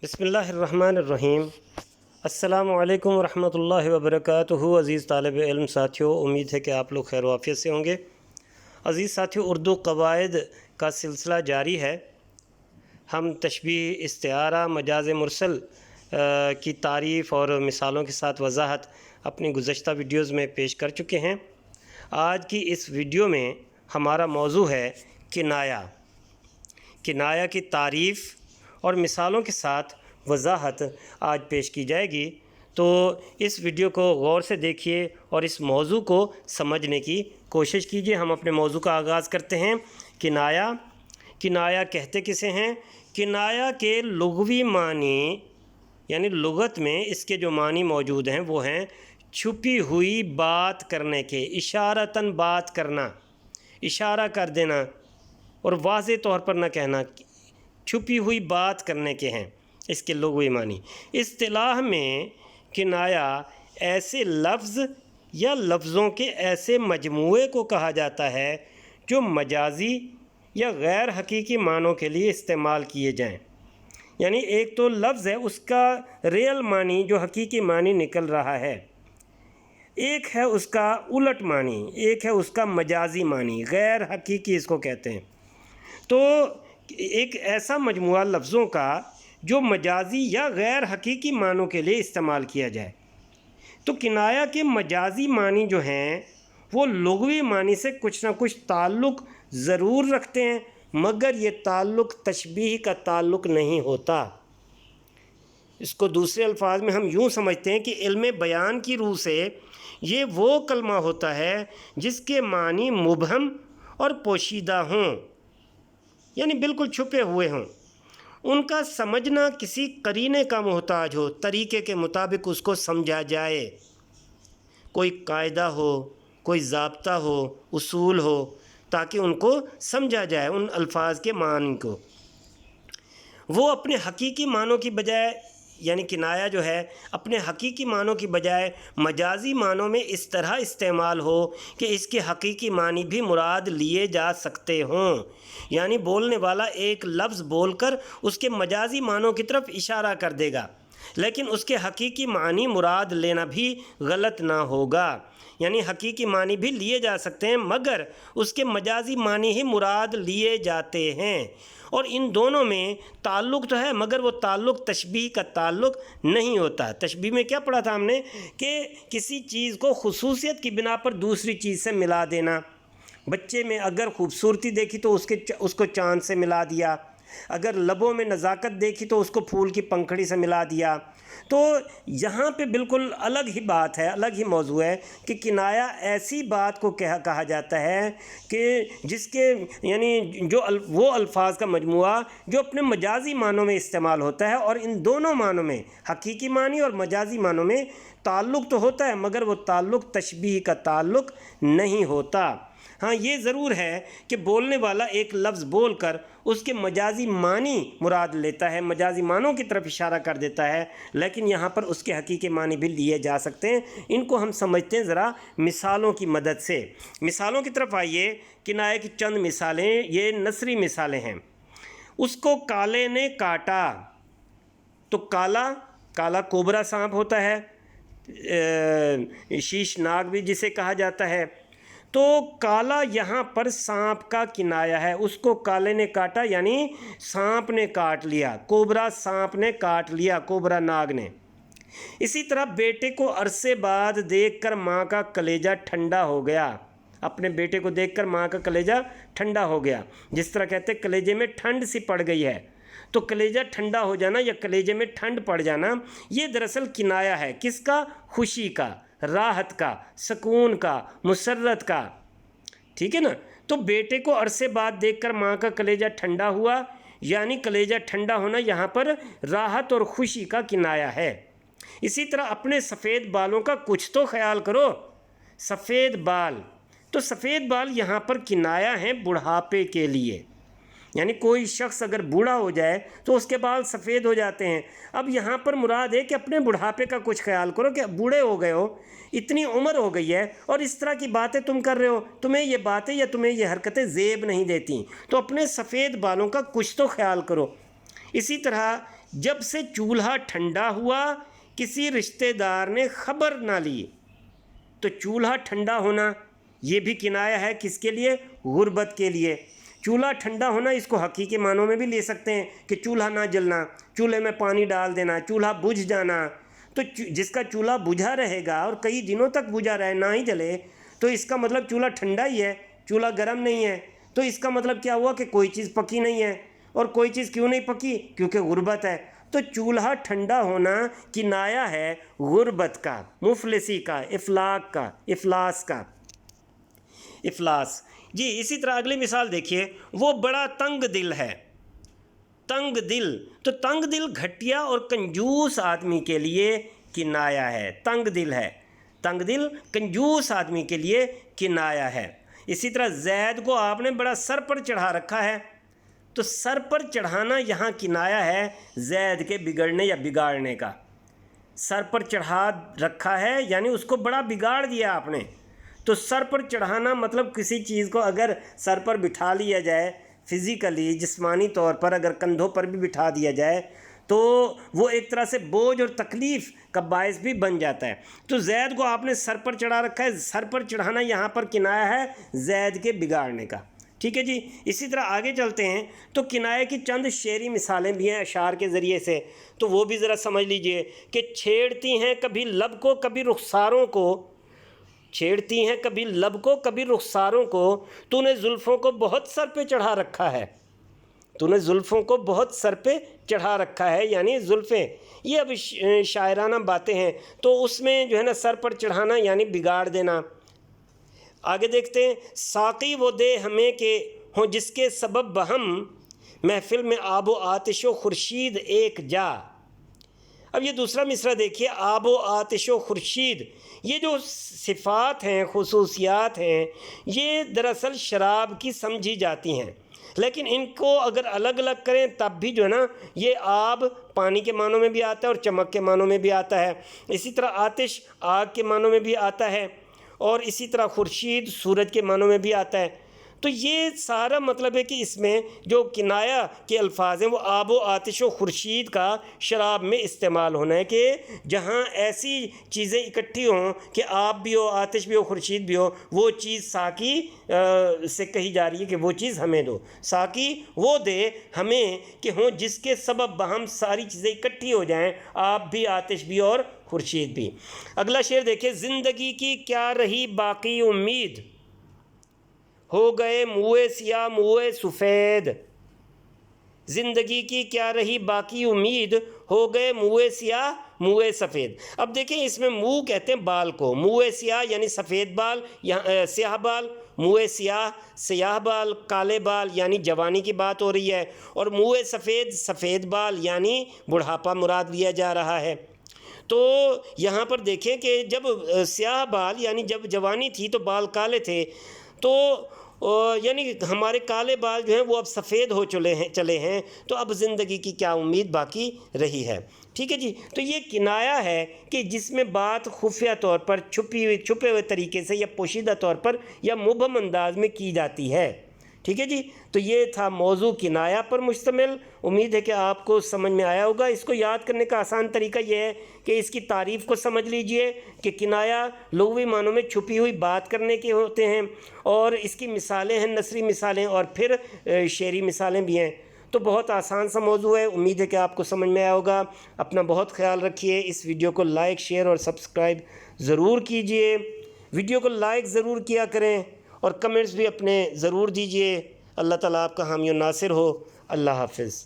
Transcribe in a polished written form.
بسم اللہ الرحمن الرحیم۔ السلام علیکم ورحمۃ اللہ وبرکاتہ۔ عزیز طالب علم ساتھیوں، امید ہے کہ آپ لوگ خیر و عافیت سے ہوں گے۔ عزیز ساتھیوں، اردو قواعد کا سلسلہ جاری ہے۔ ہم تشبیہ، استعارہ، مجاز مرسل کی تعریف اور مثالوں کے ساتھ وضاحت اپنی گزشتہ ویڈیوز میں پیش کر چکے ہیں۔ آج کی اس ویڈیو میں ہمارا موضوع ہے کنایہ۔ کنایہ کی تعریف اور مثالوں کے ساتھ وضاحت آج پیش کی جائے گی، تو اس ویڈیو کو غور سے دیکھیے اور اس موضوع کو سمجھنے کی کوشش کیجیے۔ ہم اپنے موضوع کا آغاز کرتے ہیں۔ کنایہ۔ کنایہ کہتے کسے ہیں؟ کنایہ کے لغوی معنی، یعنی لغت میں اس کے جو معنی موجود ہیں وہ ہیں چھپی ہوئی بات کرنے کے، اشارتاً بات کرنا، اشارہ کر دینا اور واضح طور پر نہ کہنا، چھپی ہوئی بات کرنے کے ہیں اس کے لغوی معنی۔ اصطلاح میں کنایہ ایسے لفظ یا لفظوں کے ایسے مجموعے کو کہا جاتا ہے جو مجازی یا غیر حقیقی معنوں کے لیے استعمال کیے جائیں۔ یعنی ایک تو لفظ ہے، اس کا ریئل معنی جو حقیقی معنی نکل رہا ہے، ایک ہے اس کا الٹ معنی، ایک ہے اس کا مجازی معنی، غیر حقیقی اس کو کہتے ہیں۔ تو ایک ایسا مجموعہ لفظوں کا جو مجازی یا غیر حقیقی معنوں کے لیے استعمال کیا جائے۔ تو کنایہ کے مجازی معنی جو ہیں وہ لغوی معنی سے کچھ نہ کچھ تعلق ضرور رکھتے ہیں، مگر یہ تعلق تشبیہ کا تعلق نہیں ہوتا۔ اس کو دوسرے الفاظ میں ہم یوں سمجھتے ہیں کہ علم بیان کی روح سے یہ وہ کلمہ ہوتا ہے جس کے معنی مبہم اور پوشیدہ ہوں، یعنی بالکل چھپے ہوئے ہوں۔ ان کا سمجھنا کسی قرینے کا محتاج ہو، طریقے کے مطابق اس کو سمجھا جائے، کوئی قاعدہ ہو، کوئی ضابطہ ہو، اصول ہو، تاکہ ان کو سمجھا جائے، ان الفاظ کے معنی کو۔ وہ اپنے حقیقی معنوں کی بجائے، یعنی کنایہ جو ہے اپنے حقیقی معنوں کی بجائے مجازی معنوں میں اس طرح استعمال ہو کہ اس کے حقیقی معنی بھی مراد لیے جا سکتے ہوں۔ یعنی بولنے والا ایک لفظ بول کر اس کے مجازی معنوں کی طرف اشارہ کر دے گا، لیکن اس کے حقیقی معنی مراد لینا بھی غلط نہ ہوگا۔ یعنی حقیقی معنی بھی لیے جا سکتے ہیں مگر اس کے مجازی معنی ہی مراد لیے جاتے ہیں، اور ان دونوں میں تعلق تو ہے مگر وہ تعلق تشبیہ کا تعلق نہیں ہوتا۔ تشبیہ میں کیا پڑھا تھا ہم نے کہ کسی چیز کو خصوصیت کی بنا پر دوسری چیز سے ملا دینا۔ بچے میں اگر خوبصورتی دیکھی تو اس کو چاند سے ملا دیا، اگر لبوں میں نزاکت دیکھی تو اس کو پھول کی پنکھڑی سے ملا دیا۔ تو یہاں پہ بالکل الگ ہی بات ہے، الگ ہی موضوع ہے کہ کنایہ ایسی بات کو کہا جاتا ہے کہ جس کے یعنی وہ الفاظ کا مجموعہ جو اپنے مجازی معنوں میں استعمال ہوتا ہے، اور ان دونوں معنوں میں، حقیقی معنی اور مجازی معنوں میں تعلق تو ہوتا ہے مگر وہ تعلق تشبیہ کا تعلق نہیں ہوتا۔ ہاں یہ ضرور ہے کہ بولنے والا ایک لفظ بول کر اس کے مجازی معنی مراد لیتا ہے، مجازی معنوں کی طرف اشارہ کر دیتا ہے، لیکن یہاں پر اس کے حقیقی معنی بھی لیے جا سکتے ہیں۔ ان کو ہم سمجھتے ہیں ذرا مثالوں کی مدد سے۔ مثالوں کی طرف آئیے۔ کنایہ کی چند مثالیں، یہ نثری مثالیں ہیں۔ اس کو کالے نے کاٹا، تو کالا کوبرا سانپ ہوتا ہے، شیش ناگ بھی جسے کہا جاتا ہے۔ تو کالا یہاں پر سانپ کا کنایہ ہے۔ اس کو کالے نے کاٹا یعنی سانپ نے کاٹ لیا، کوبرا سانپ نے کاٹ لیا، کوبرا ناگ نے۔ اسی طرح بیٹے کو عرصے بعد دیکھ کر ماں کا کلیجہ ٹھنڈا ہو گیا، اپنے بیٹے کو دیکھ کر ماں کا کلیجہ ٹھنڈا ہو گیا۔ جس طرح کہتے ہیں کلیجے میں ٹھنڈ سی پڑ گئی ہے، تو کلیجہ ٹھنڈا ہو جانا یا کلیجے میں ٹھنڈ پڑ جانا، یہ دراصل کنایہ ہے۔ کس کا؟ خوشی کا، راحت کا، سکون کا، مسرت کا۔ ٹھیک ہے نا؟ تو بیٹے کو عرصے بعد دیکھ کر ماں کا کلیجہ ٹھنڈا ہوا، یعنی کلیجہ ٹھنڈا ہونا یہاں پر راحت اور خوشی کا کنایہ ہے۔ اسی طرح اپنے سفید بالوں کا کچھ تو خیال کرو۔ سفید بال، تو سفید بال یہاں پر کنایہ ہیں بڑھاپے کے لیے، یعنی کوئی شخص اگر بوڑھا ہو جائے تو اس کے بال سفید ہو جاتے ہیں۔ اب یہاں پر مراد ہے کہ اپنے بڑھاپے کا کچھ خیال کرو کہ بوڑھے ہو گئے ہو، اتنی عمر ہو گئی ہے اور اس طرح کی باتیں تم کر رہے ہو، تمہیں یہ باتیں یا تمہیں یہ حرکتیں زیب نہیں دیتی، تو اپنے سفید بالوں کا کچھ تو خیال کرو۔ اسی طرح جب سے چولہا ٹھنڈا ہوا کسی رشتہ دار نے خبر نہ لی۔ تو چولہا ٹھنڈا ہونا یہ بھی کنایا ہے کس کے لیے؟ غربت کے لیے۔ چولہا ٹھنڈا ہونا اس کو حقیقی معنوں میں بھی لے سکتے ہیں کہ چولہا نہ جلنا، چولہے میں پانی ڈال دینا، چولہا بجھ جانا۔ تو جس کا چولہا بجھا رہے گا اور کئی دنوں تک بجھا رہے نہ ہی جلے تو اس کا مطلب چولہا ٹھنڈا ہی ہے، چولہا گرم نہیں ہے۔ تو اس کا مطلب کیا ہوا کہ کوئی چیز پکی نہیں ہے، اور کوئی چیز کیوں نہیں پکی؟ کیونکہ غربت ہے۔ تو چولہا ٹھنڈا ہونا کنایا ہے غربت کا، مفلسی کا، افلاس کا۔ جی اسی طرح اگلی مثال دیکھیے، وہ بڑا تنگ دل ہے۔ تنگ دل، تو تنگ دل گھٹیا اور کنجوس آدمی کے لیے کنایا ہے۔ تنگ دل ہے، تنگ دل کنجوس آدمی کے لیے کنایا ہے۔ اسی طرح زید کو آپ نے بڑا سر پر چڑھا رکھا ہے، تو سر پر چڑھانا یہاں کنایا ہے زید کے بگڑنے یا بگاڑنے کا۔ سر پر چڑھا رکھا ہے یعنی اس کو بڑا بگاڑ دیا آپ نے۔ تو سر پر چڑھانا مطلب کسی چیز کو اگر سر پر بٹھا لیا جائے، فزیکلی جسمانی طور پر اگر کندھوں پر بھی بٹھا دیا جائے تو وہ ایک طرح سے بوجھ اور تکلیف کا باعث بھی بن جاتا ہے۔ تو زید کو آپ نے سر پر چڑھا رکھا ہے، سر پر چڑھانا یہاں پر کنایا ہے زید کے بگاڑنے کا۔ ٹھیک ہے جی، اسی طرح آگے چلتے ہیں تو کنائے کی چند شعری مثالیں بھی ہیں اشعار کے ذریعے سے، تو وہ بھی ذرا سمجھ لیجئے کہ چھیڑتی ہیں کبھی لب کو کبھی رخساروں کو، چھیڑتی ہیں کبھی لب کو کبھی رخساروں کو، تو نے زلفوں کو بہت سر پہ چڑھا رکھا ہے۔ تو نے زلفوں کو بہت سر پہ چڑھا رکھا ہے یعنی زلفیں، یہ اب شاعرانہ باتیں ہیں، تو اس میں جو ہے نا سر پر چڑھانا یعنی بگاڑ دینا۔ آگے دیکھتے ہیں، ساقی وہ دے ہمیں کہ ہوں جس کے سبب بہم، محفل میں آب و آتش و خورشید ایک جا۔ اب یہ دوسرا مصرع دیکھیے، آب و آتش و خورشید، یہ جو صفات ہیں، خصوصیات ہیں، یہ دراصل شراب کی سمجھی جاتی ہیں، لیکن ان کو اگر الگ الگ کریں تب بھی جو ہے نا یہ آب پانی کے معنوں میں بھی آتا ہے اور چمک کے معنوں میں بھی آتا ہے۔ اسی طرح آتش آگ کے معنوں میں بھی آتا ہے، اور اسی طرح خورشید سورج کے معنوں میں بھی آتا ہے۔ تو یہ سارا مطلب ہے کہ اس میں جو کنایا کے الفاظ ہیں وہ آب و آتش و خورشید کا شراب میں استعمال ہونا ہے، کہ جہاں ایسی چیزیں اکٹھی ہوں کہ آب بھی ہو، آتش بھی ہو، خورشید بھی ہو، وہ چیز ساقی سے کہی جا رہی ہے کہ وہ چیز ہمیں دو، ساقی وہ دے ہمیں کہ ہوں جس کے سبب بہم ساری چیزیں اکٹھی ہو جائیں، آب بھی، آتش بھی اور خورشید بھی۔ اگلا شعر دیکھیں، زندگی کی کیا رہی باقی امید، ہو گئے موئے سیاہ موئے سفید۔ زندگی کی کیا رہی باقی امید، ہو گئے موئے سیاہ موئے سفید۔ اب دیکھیں اس میں منہ کہتے ہیں بال کو، موئے سیاہ یعنی سفید بال، سیاہ بال، موئے سیاہ سیاہ بال، کالے بال یعنی جوانی کی بات ہو رہی ہے، اور موئے سفید سفید بال یعنی بڑھاپا مراد لیا جا رہا ہے۔ تو یہاں پر دیکھیں کہ جب سیاہ بال یعنی جب جوانی تھی تو بال کالے تھے، تو یعنی ہمارے کالے بال جو ہیں وہ اب سفید ہو چلے ہیں، تو اب زندگی کی کیا امید باقی رہی ہے۔ ٹھیک ہے جی، تو یہ کنایا ہے کہ جس میں بات خفیہ طور پر چھپے ہوئے طریقے سے یا پوشیدہ طور پر یا مبہم انداز میں کی جاتی ہے۔ ٹھیک ہے جی، تو یہ تھا موضوع کنایا پر مشتمل۔ امید ہے کہ آپ کو سمجھ میں آیا ہوگا۔ اس کو یاد کرنے کا آسان طریقہ یہ ہے کہ اس کی تعریف کو سمجھ لیجئے کہ کنایا لغوی معنوں میں چھپی ہوئی بات کرنے کے ہوتے ہیں، اور اس کی مثالیں ہیں نثری مثالیں اور پھر شعری مثالیں بھی ہیں۔ تو بہت آسان سا موضوع ہے، امید ہے کہ آپ کو سمجھ میں آیا ہوگا۔ اپنا بہت خیال رکھیے، اس ویڈیو کو لائک شیئر اور سبسکرائب ضرور کیجئے، ویڈیو کو لائک ضرور کیا کریں، اور کمنٹس بھی اپنے ضرور دیجئے۔ اللہ تعالیٰ آپ کا حامی و ناصر ہو۔ اللہ حافظ۔